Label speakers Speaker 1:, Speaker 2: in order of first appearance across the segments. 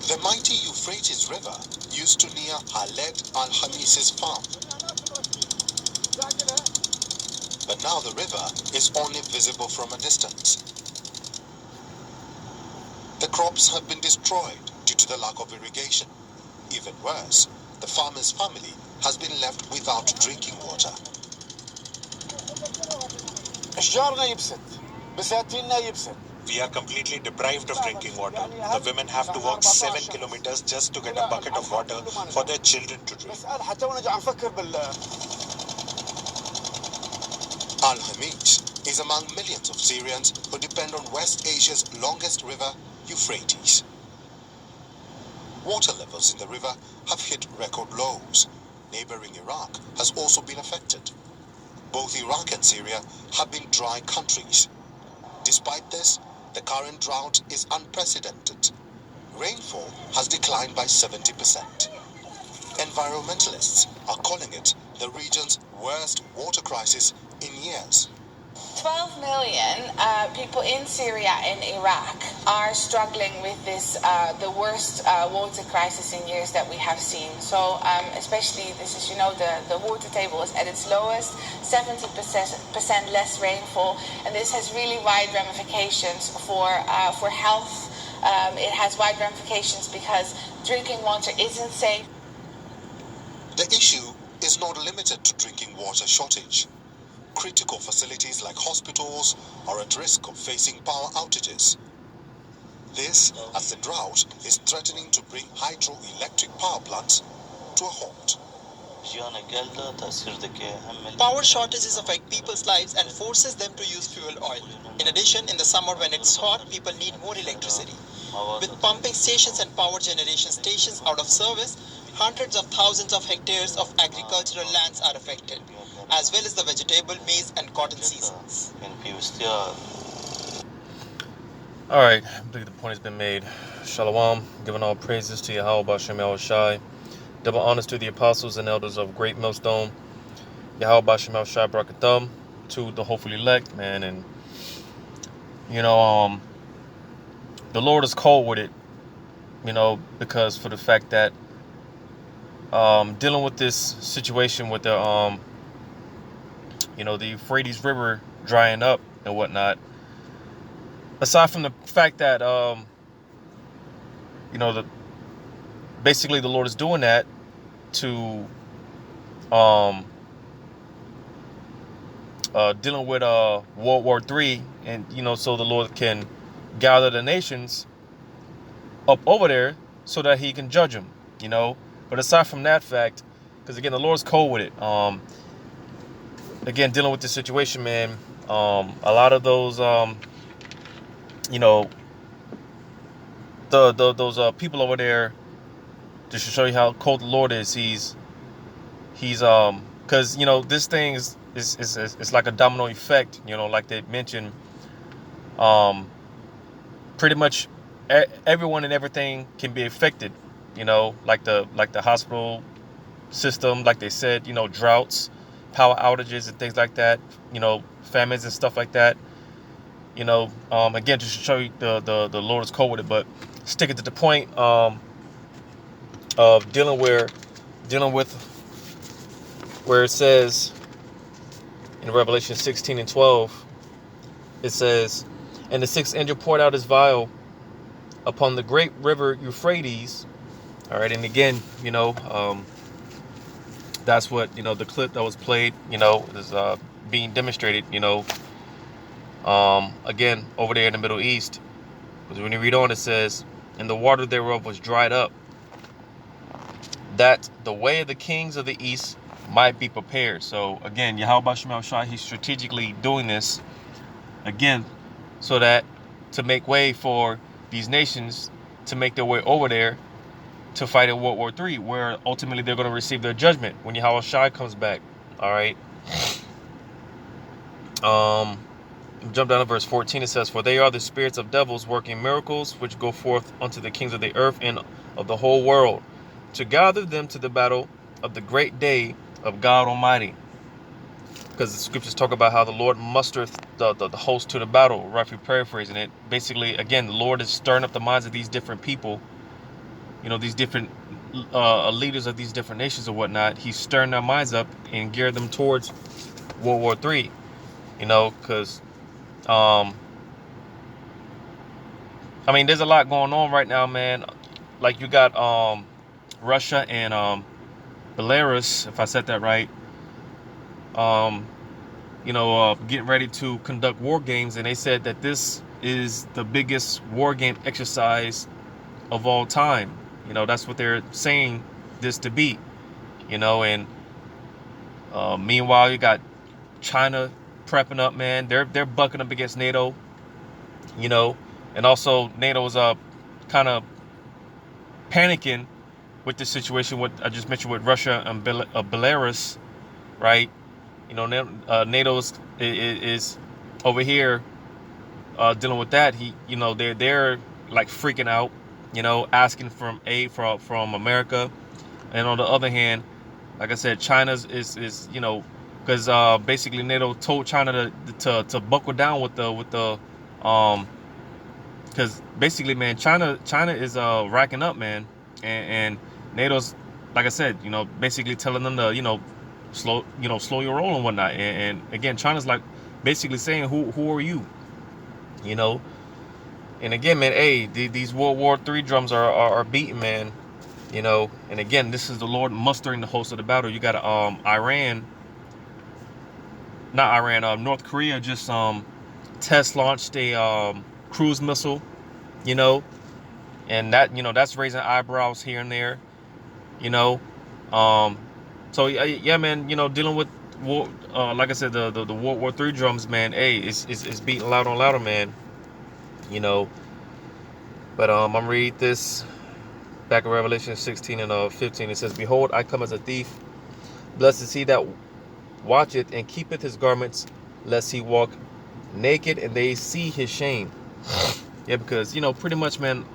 Speaker 1: The mighty Euphrates River used to near Khaled al-Hamis's farm. But now the river is only visible from a distance. The crops have been destroyed due to the lack of irrigation. Even worse, the farmer's family has been left without drinking water.
Speaker 2: We are completely deprived of drinking water. The women have to walk 7 kilometers just to get a bucket of water for their children to drink.
Speaker 1: Al-Hamis is among millions of Syrians who depend on West Asia's longest river, Euphrates. Water levels in the river have hit record lows. Neighboring Iraq has also been affected. Both Iraq and Syria have been dry countries. Despite this, the current drought is unprecedented. Rainfall has declined by 70%. Environmentalists are calling it the region's worst water crisis in years.
Speaker 3: 12 million people in Syria and Iraq are struggling with this, the worst water crisis in years that we have seen. So especially, this is, the water table is at its lowest, 70% less rainfall, and this has really wide ramifications for health. It has wide ramifications because drinking water isn't safe.
Speaker 1: The issue is not limited to drinking water shortage. Critical facilities like hospitals are at risk of facing power outages. This, as the drought is threatening to bring hydroelectric power plants to a halt.
Speaker 4: Power shortages affect people's lives and forces them to use fuel oil. In addition, in the summer when it's hot, people need more electricity. With pumping stations and power generation stations out of service, hundreds of thousands of hectares of agricultural lands are affected, as well as the vegetable, maize and cotton seasons.
Speaker 5: Alright, I believe the point has been made. Shalom, giving all praises to Yahweh Bashem Yahushai. Double honors to the apostles and elders of Great Millstone. Yahweh Bashem Yahushai Brakathum, to the hopefully elect, man. And, the Lord is cold with it, because for the fact that dealing with this situation with the the Euphrates River drying up and whatnot. Aside from the fact that basically the Lord is doing that to dealing with World War III, and so the Lord can gather the nations up over there so that He can judge them. But aside from that fact, because again the Lord's cold with it. Again, dealing with the situation, man. A lot of those, those people over there, just to show you how cold the Lord is. He's, because this thing is like a domino effect. Like they mentioned, pretty much everyone and everything can be affected. Like the hospital system, like they said, droughts, power outages and things like that, famines and stuff like that. Again, just to show you the Lord is cold with it, but sticking to the point of dealing with where it says in Revelation 16:12, it says, "And the sixth angel poured out his vial upon the great river Euphrates." All right, and again, that's what the clip that was played, is being demonstrated, again over there in the Middle East. Because when you read on, it says, "And the water thereof was dried up, that the way of the kings of the east might be prepared." So again, Yahweh Bashem Shai, He's strategically doing this again, so that to make way for these nations to make their way over there to fight in World War III, where ultimately they're going to receive their judgment when Yahweh Shai comes back. All right. Jump down to verse 14. It says, "For they are the spirits of devils working miracles, which go forth unto the kings of the earth and of the whole world, to gather them to the battle of the great day of God Almighty." Because the scriptures talk about how the Lord mustereth the host to the battle, roughly paraphrasing it. Basically, again, the Lord is stirring up the minds of these different people these different leaders of these different nations or whatnot. He's stirring their minds up and geared them towards World War III. Because there's a lot going on right now, man. Like you got Russia and Belarus, if I said that right. Getting ready to conduct war games, and they said that this is the biggest war game exercise of all time. That's what they're saying this to be. And meanwhile, you got China prepping up, man. They're bucking up against NATO. And also NATO's kind of panicking with the situation. What I just mentioned with Russia and Belarus, right? NATO's is over here dealing with that. They're like freaking out, asking from aid from America, and on the other hand, like I said, China's is because basically NATO told China to buckle down with the because basically, man, China is racking up, man, and NATO's, like I said, basically telling them to slow your roll and whatnot, and again, China's like basically saying who are you, and again, man, hey, these World War III drums are beating, man, and again, this is the Lord mustering the host of the battle. You got North Korea just test launched a cruise missile, and that's raising eyebrows here and there, so yeah, man, dealing with war, like I said, the World War III drums, man, hey, it's beating louder and louder, man, but I'm gonna read this back in Revelation 16 and 15. It says, "Behold, I come as a thief. Blessed is he that watcheth and keepeth his garments, lest he walk naked and they see his shame." Yeah, because pretty much, man,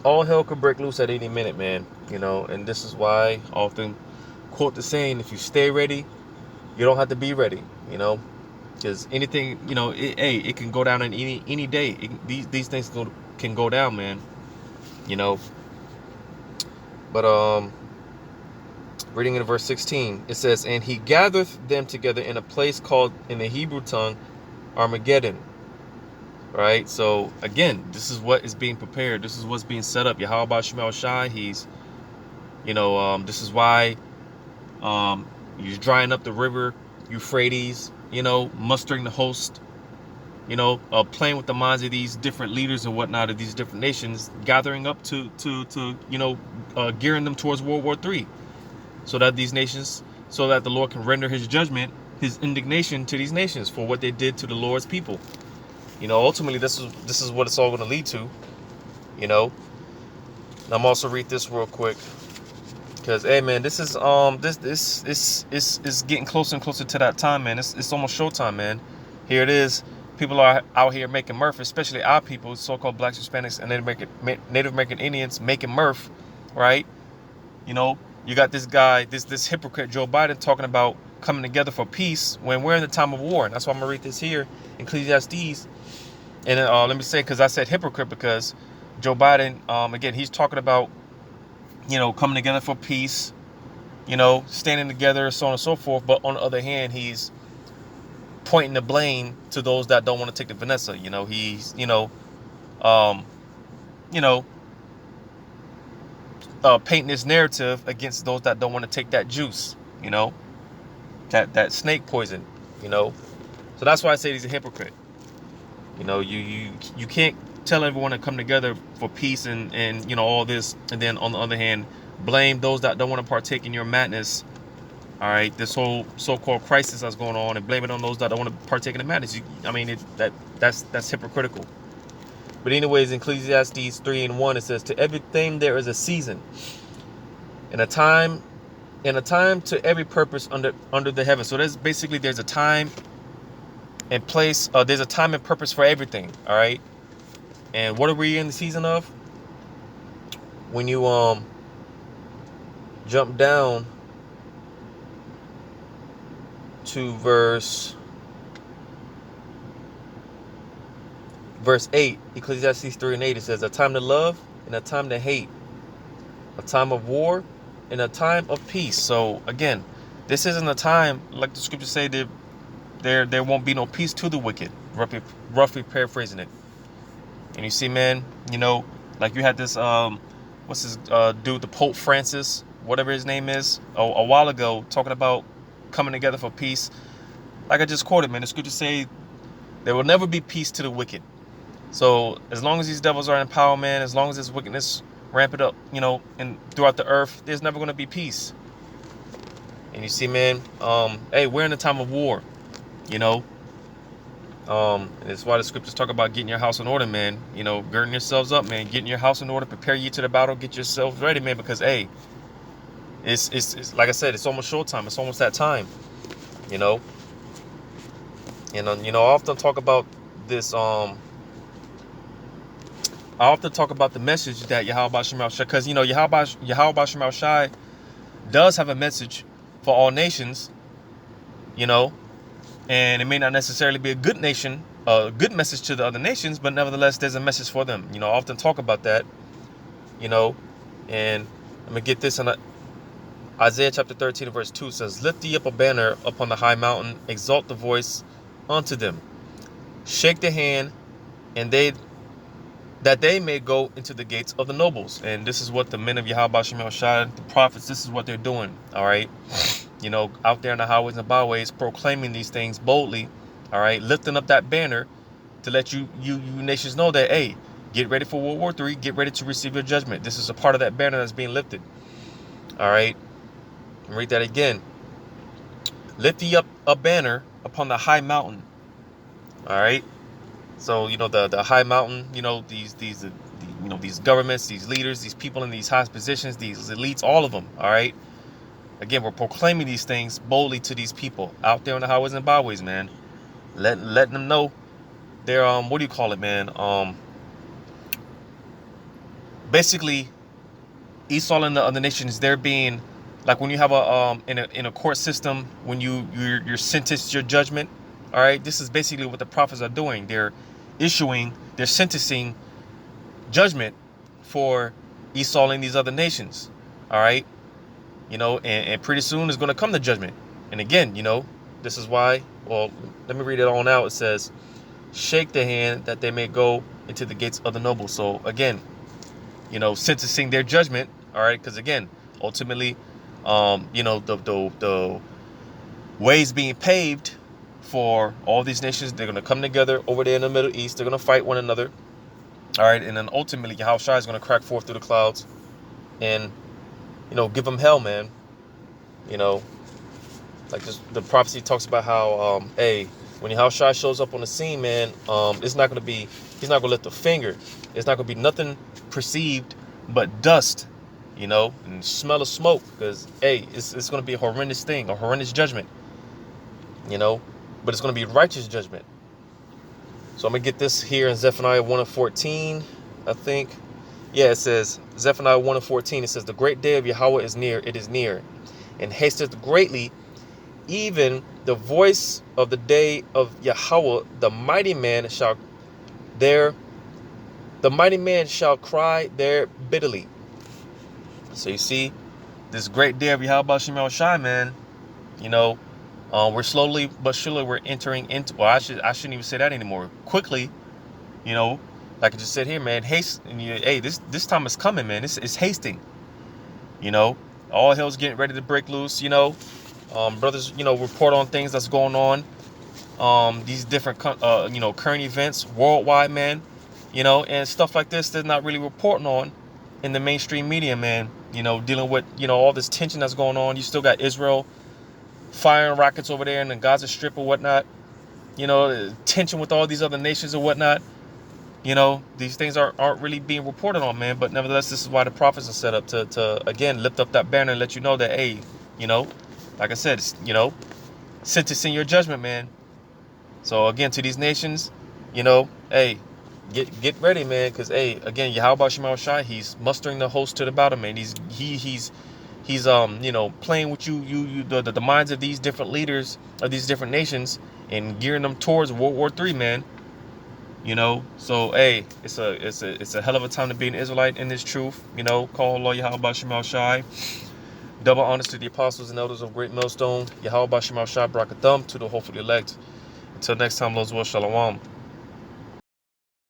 Speaker 5: all hell could break loose at any minute, man. And this is why I often quote the saying: if you stay ready, you don't have to be ready. Because anything, it can go down in any day. These things can go down, man. But reading in verse 16, it says, "And he gathereth them together in a place called in the Hebrew tongue Armageddon." Right? So again, this is what is being prepared. This is what's being set up. Yahweh Shemel Shai, he's, this is why he's drying up the river Euphrates, mustering the host, playing with the minds of these different leaders and whatnot of these different nations, gathering up to gearing them towards World War III, so that the Lord can render his judgment, his indignation to these nations for what they did to the Lord's people. Ultimately, this is what it's all going to lead to. And I'm also read this real quick, because hey, man, this is getting closer and closer to that time, man. It's almost showtime, man. Here it is. People are out here making mirth, especially our people, so-called blacks, Hispanics, and Native American Indians making mirth, right? You got this guy, this hypocrite Joe Biden, talking about coming together for peace when we're in the time of war. And that's why I'm gonna read this here, Ecclesiastes. And let me say, because I said hypocrite, because Joe Biden, again, he's talking about, coming together for peace, standing together, so on and so forth. But on the other hand, he's pointing the blame to those that don't want to take the Vanessa. He's, painting this narrative against those that don't want to take that juice, that snake poison, So that's why I say he's a hypocrite. You can't tell everyone to come together for peace and all this, and then on the other hand, blame those that don't want to partake in your madness. All right, this whole so-called crisis that's going on, and blame it on those that don't want to partake in the madness. That's hypocritical. But anyways, in Ecclesiastes 3:1, it says, "To everything there is a season, and a time to every purpose under the heaven." So there's a time and place. There's a time and purpose for everything. All right. And what are we in the season of? When you jump down to verse 8, Ecclesiastes 3:8, it says, "A time to love and a time to hate, a time of war and a time of peace. So again, this isn't a time, like the scriptures say, that there won't be no peace to the wicked, roughly paraphrasing it. And you see, man, like you had this what's his dude, the Pope Francis, whatever his name is, a while ago, talking about coming together for peace. Like I just quoted, man, the scriptures say there will never be peace to the wicked. So as long as these devils are in power, man, as long as this wickedness rampant up, and throughout the earth, there's never going to be peace. And you see, man, hey, we're in a time of war, and that's why the scriptures talk about getting your house in order, man. Girding yourselves up, man, getting your house in order, prepare you to the battle, get yourselves ready, man, because hey, it's like I said, it's almost showtime. It's almost that time, And I often talk about this. I often talk about the message that Yahweh Shema Shai, because Yahweh Shema Shai does have a message for all nations, and it may not necessarily be a good message to the other nations, but nevertheless, there's a message for them. I often talk about that, and I'm gonna get this in Isaiah chapter 13 verse 2 says, "Lift ye up a banner upon the high mountain, exalt the voice unto them, shake the hand, and that they may go into the gates of the nobles." And this is what the men of Yahweh Shem Shai, the prophets, this is what they're doing. All right. Out there in the highways and byways, proclaiming these things boldly. All right. Lifting up that banner to let you nations know that, hey, get ready for World War III. Get ready to receive your judgment. This is a part of that banner that's being lifted. All right. Read that again. Lift ye up a banner upon the high mountain. All right. So, the high mountain, these governments, these leaders, these people in these high positions, these elites, all of them. All right. Again, we're proclaiming these things boldly to these people out there on the highways and byways, man. Letting them know they're, what do you call it, man? Basically, Esau and the other nations, they're being, like when you have in a court system, when you're sentenced your judgment. All right. This is basically what the prophets are doing. They're sentencing judgment for Esau and these other nations. All right. And pretty soon is going to come the judgment. And again, this is why, well, let me read it on out. It says, shake the hand that they may go into the gates of the noble. So again, sentencing their judgment. All right. Because again, ultimately, the ways being paved for all these nations, they're going to come together over there in the Middle East. They're going to fight one another. All right. And then ultimately, Yahweh Shai is going to crack forth through the clouds and, give them hell, man. Like the prophecy talks about how, hey, when Yahweh Shai shows up on the scene, man, he's not going to lift a finger. It's not going to be nothing perceived but dust, and smell of smoke, because, hey, it's going to be a horrendous thing, a horrendous judgment, but it's going to be righteous judgment. So I'm going to get this here in Zephaniah 1:14, I think. Yeah, it says, Zephaniah 1:14, it says, "The great day of Yahweh is near, it is near, and hasteth greatly, even the voice of the day of Yahweh, the mighty man shall cry there bitterly." So you see, this great day of Yahweh Shem Shai, man, we're slowly but surely we're entering into, well, I shouldn't even say that anymore. Quickly, like I just said here, man, haste, and hey, this time is coming, man. It's hasting. All hell's getting ready to break loose. Brothers, report on things that's going on. These different, current events worldwide, man. And stuff like this, they're not really reporting on in the mainstream media, man. Dealing with, all this tension that's going on. You still got Israel firing rockets over there in the Gaza Strip or whatnot. Tension with all these other nations or whatnot. These things aren't really being reported on, man. But nevertheless, this is why the prophets are set up to again, lift up that banner and let you know that, hey, like I said, it's, sentencing your judgment, man. So again, to these nations, hey, get ready, man, because hey, again, Yahweh Shema Shai, he's mustering the host to the battle, man. He's playing with the minds of these different leaders of these different nations and gearing them towards World War III, man. You know, so hey, it's a hell of a time to be an Israelite in this truth. You know, call Allah Yahweh Shemal Shai. Double honors to the apostles and elders of Great Millstone. Yahweh Shemal Shai Brakathum to the hopefully elect. Until next time, Lord's will, Shalom.